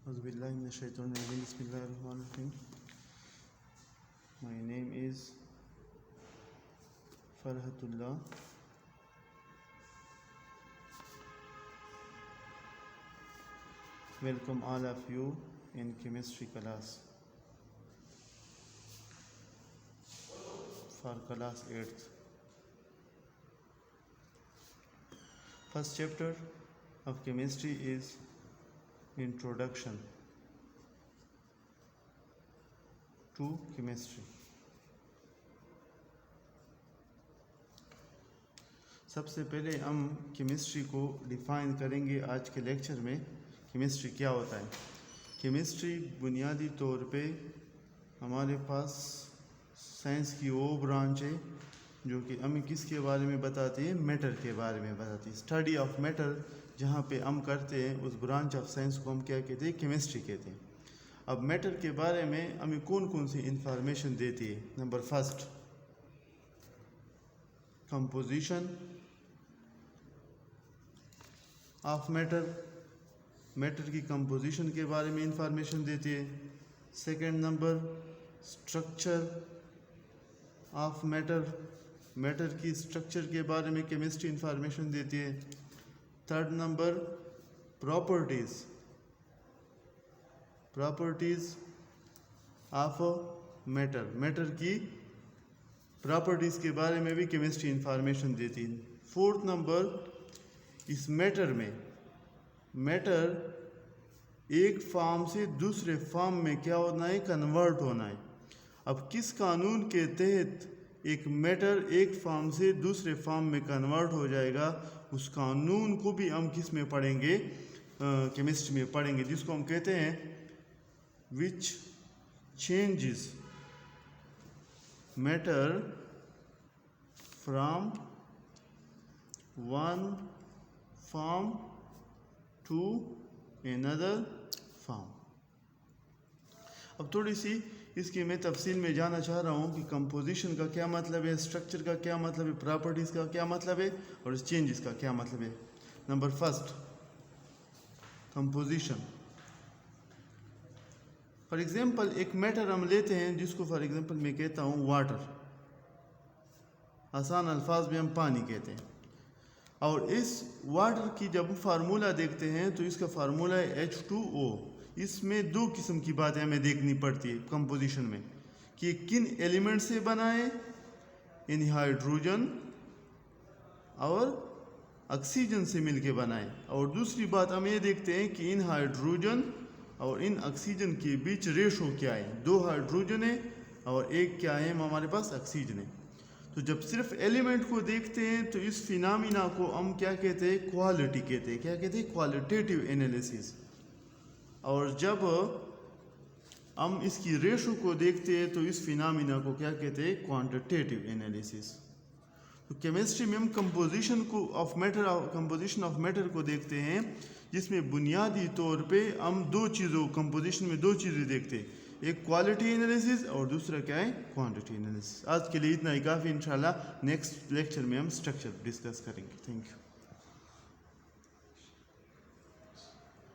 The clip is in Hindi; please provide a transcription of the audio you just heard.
Bismillahirrahmanirrahim. My name is Farhatullah. Welcome all of you in chemistry class for class 8th. First chapter of chemistry is Introduction to chemistry. सबसे पहले हम केमिस्ट्री को डिफ़ाइन करेंगे आज के लेक्चर में। केमिस्ट्री क्या होता है? केमिस्ट्री बुनियादी तौर पे हमारे पास साइंस की वो ब्रांच है जो कि हमें किसके बारे में बताती है? मैटर के बारे में बताती है। स्टडी ऑफ मैटर जहाँ पे हम करते हैं उस ब्रांच ऑफ साइंस को हम क्या कहते हैं? केमिस्ट्री कहते हैं। अब मैटर के बारे में हमें कौन कौन सी इंफॉर्मेशन देती है? Number first, composition of matter, matter की कंपोजिशन के बारे में इंफॉर्मेशन देती है। Second number, structure of matter, matter की स्ट्रक्चर के बारे में केमिस्ट्री इंफॉर्मेशन देती है। Third number, properties, properties of matter, matter की प्रॉपर्टीज़ के बारे में भी केमिस्ट्री इंफॉर्मेशन देती है। फोर्थ नंबर, इस मैटर में मैटर एक फॉर्म से दूसरे फॉर्म में क्या होना है? कन्वर्ट होना है। अब किस कानून के तहत एक मैटर एक फॉर्म से दूसरे फॉर्म में कन्वर्ट हो जाएगा, उस कानून को भी हम किस में पढ़ेंगे? केमिस्ट्री में पढ़ेंगे, जिसको हम कहते हैं which changes matter from one form to another form. अब थोड़ी सी इसकी मैं तफसील में जाना चाह रहा हूँ कि कंपोजिशन का क्या मतलब है, स्ट्रक्चर का क्या मतलब है, प्रॉपर्टीज़ का क्या मतलब है और चेंजेस का क्या मतलब है। Number first, composition. For example एक मैटर हम लेते हैं जिसको फॉर एग्जांपल मैं कहता हूँ वाटर, आसान अल्फाज में हम पानी कहते हैं। और इस वाटर की जब फार्मूला देखते हैं तो इसका फार्मूला है H2O। इसमें दो किस्म की बातें हमें देखनी पड़ती है कंपोजिशन में कि किन एलिमेंट से बना है, यानी हाइड्रोजन और ऑक्सीजन से मिलके बना है। और दूसरी बात हम ये देखते हैं कि इन हाइड्रोजन और इन ऑक्सीजन के बीच रेशो क्या है। दो हाइड्रोजन है और एक क्या है हमारे पास? ऑक्सीजन है। तो जब सिर्फ एलिमेंट को देखते हैं तो इस फिनोमिना को हम क्या कहते हैं? क्वालिटी कहते हैं। क्या कहते हैं? Qualitative analysis. और जब हम इसकी रेशो को देखते हैं तो इस फिनोमिना को क्या कहते हैं? Quantitative analysis. तो केमिस्ट्री में हम कंपोजिशन ऑफ मैटर को देखते हैं, जिसमें बुनियादी तौर पे हम दो चीज़ों कंपोजिशन में दो चीज़ें देखते हैं, एक क्वालिटी एनालिसिस और दूसरा क्या है? Quantity analysis. आज के लिए इतना ही काफ़ी। इंशाल्लाह नेक्स्ट लेक्चर में हम स्ट्रक्चर डिस्कस करेंगे। Thank you.